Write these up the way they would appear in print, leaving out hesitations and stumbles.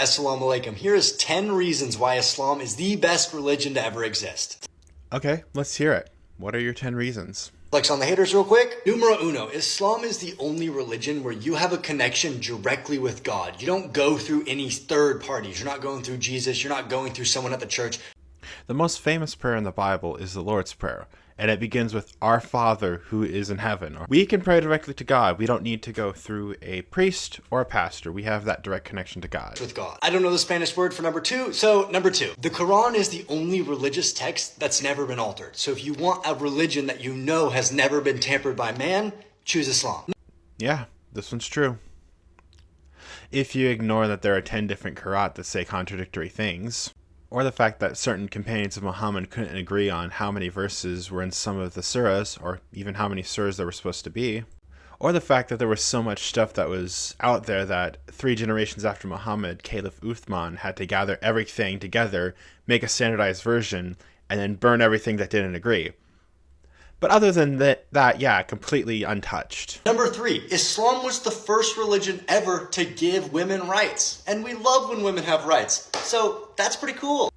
Assalamu alaikum. Here is 10 reasons why Islam is the best religion to ever exist. Okay, let's hear it. What are your 10 reasons? Flex on the haters real quick. Numero uno, Islam is the only religion where you have a connection directly with God. You don't go through any third parties. You're not going through Jesus. You're not going through someone at the church. The most famous prayer in the Bible is the Lord's Prayer, and it begins with Our Father who is in heaven. We can pray directly to God. We don't need to go through a priest or a pastor. We have that direct connection to God. With God. I don't know the Spanish word for number two, so number two. The Quran is the only religious text that's never been altered. So if you want a religion that you know has never been tampered by man, choose Islam. Yeah, this one's true. If you ignore that there are 10 different Qur'an that say contradictory things, or the fact that certain companions of Muhammad couldn't agree on how many verses were in some of the surahs, or even how many surahs there were supposed to be, or the fact that there was so much stuff that was out there that 3 generations after Muhammad, Caliph Uthman had to gather everything together, make a standardized version, and then burn everything that didn't agree. But other than that, yeah, completely untouched. Number three, Islam was the first religion ever to give women rights. And we love when women have rights. So that's pretty cool.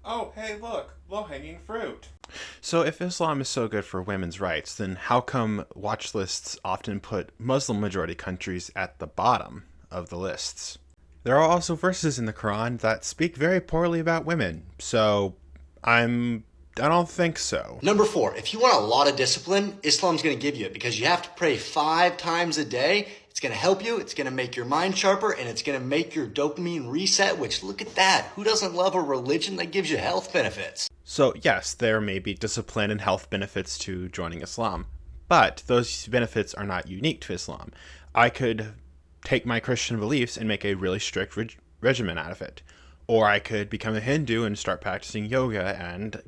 Oh, hey, look, low-hanging fruit. So if Islam is so good for women's rights, then how come watch lists often put Muslim-majority countries at the bottom of the lists? There are also verses in the Quran that speak very poorly about women, so I don't think so. Number four, if you want a lot of discipline, Islam's going to give you it because you have to pray 5 times a day. It's going to help you. It's going to make your mind sharper and it's going to make your dopamine reset, which look at that. Who doesn't love a religion that gives you health benefits? So yes, there may be discipline and health benefits to joining Islam, but those benefits are not unique to Islam. I could take my Christian beliefs and make a really strict regimen out of it. Or I could become a Hindu and start practicing yoga and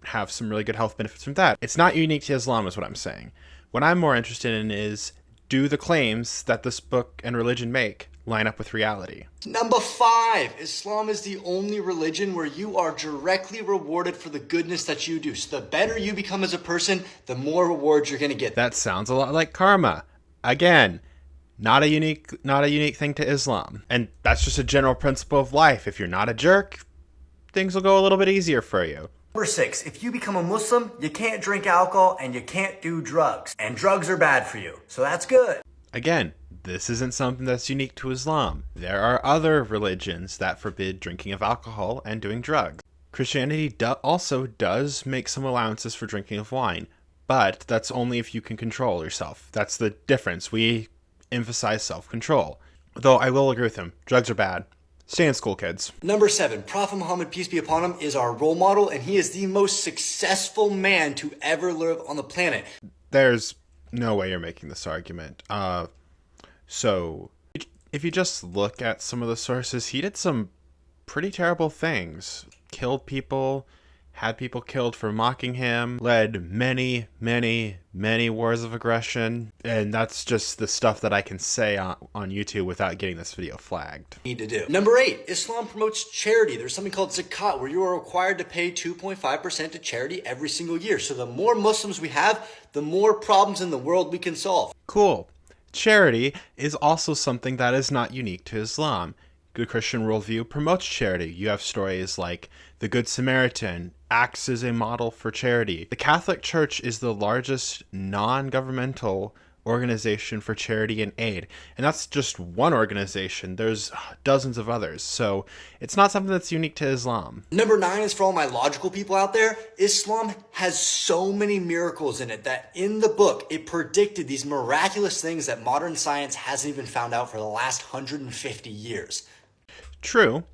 have some really good health benefits from that. It's not unique to Islam is what I'm saying. What I'm more interested in is, do the claims that this book and religion make line up with reality? Number 5, Islam is the only religion where you are directly rewarded for the goodness that you do. So the better you become as a person, the more rewards you're going to get. That sounds a lot like karma. Again, not a unique thing to Islam. And that's just a general principle of life. If you're not a jerk, things will go a little bit easier for you. Number 6, if you become a Muslim, you can't drink alcohol and you can't do drugs. And drugs are bad for you. So that's good. Again, this isn't something that's unique to Islam. There are other religions that forbid drinking of alcohol and doing drugs. Christianity also does make some allowances for drinking of wine, but that's only if you can control yourself. That's the difference. We emphasize self-control. Though I will agree with him, drugs are bad. Stay in school, kids. Number 7, Prophet Muhammad, peace be upon him, is our role model, and he is the most successful man to ever live on the planet. There's no way you're making this argument. So, if you just look at some of the sources, he did some pretty terrible things. Killed people, had people killed for mocking him, led many, many, many wars of aggression, and that's just the stuff that I can say on YouTube without getting this video flagged. Need to do. Number 8, Islam promotes charity. There's something called zakat where you are required to pay 2.5% to charity every single year. So the more Muslims we have, the more problems in the world we can solve. Cool. Charity is also something that is not unique to Islam. Good Christian worldview promotes charity. You have stories like the Good Samaritan acts as a model for charity. The Catholic Church is the largest non-governmental organization for charity and aid. And that's just one organization. There's dozens of others. So it's not something that's unique to Islam. Number 9 is for all my logical people out there. Islam has so many miracles in it that in the book, it predicted these miraculous things that modern science hasn't even found out for the last 150 years. True,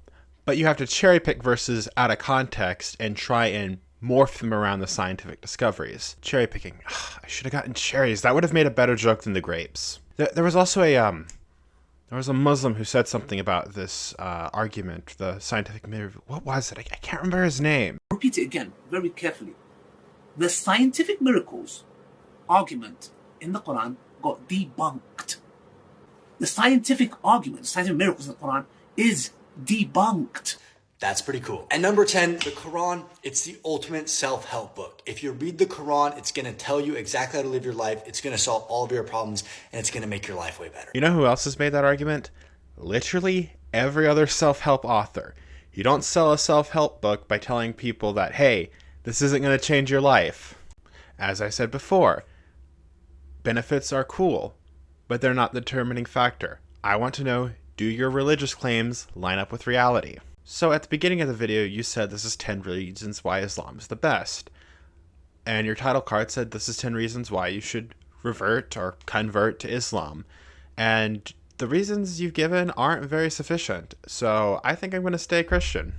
but you have to cherry pick verses out of context and try and morph them around the scientific discoveries. Cherry picking. I should have gotten cherries. That would have made a better joke than the grapes. There was also a Muslim who said something about this argument, the scientific mirror. What was it? I can't remember his name. Repeat it again, very carefully. The scientific miracles argument in the Quran got debunked. The scientific argument, the scientific miracles in the Quran is debunked. That's pretty cool. And number 10, the Quran, it's the ultimate self-help book. If you read the Quran, it's going to tell you exactly how to live your life. It's going to solve all of your problems, and it's going to make your life way better. You know who else has made that argument? literally every other self-help author. You don't sell a self-help book by telling people that, hey, this isn't going to change your life. As I said before, benefits are cool, but they're not the determining factor. I want to know, do your religious claims line up with reality? So at the beginning of the video, you said this is 10 reasons why Islam is the best. And your title card said this is 10 reasons why you should revert or convert to Islam. And the reasons you've given aren't very sufficient, so I think I'm going to stay Christian.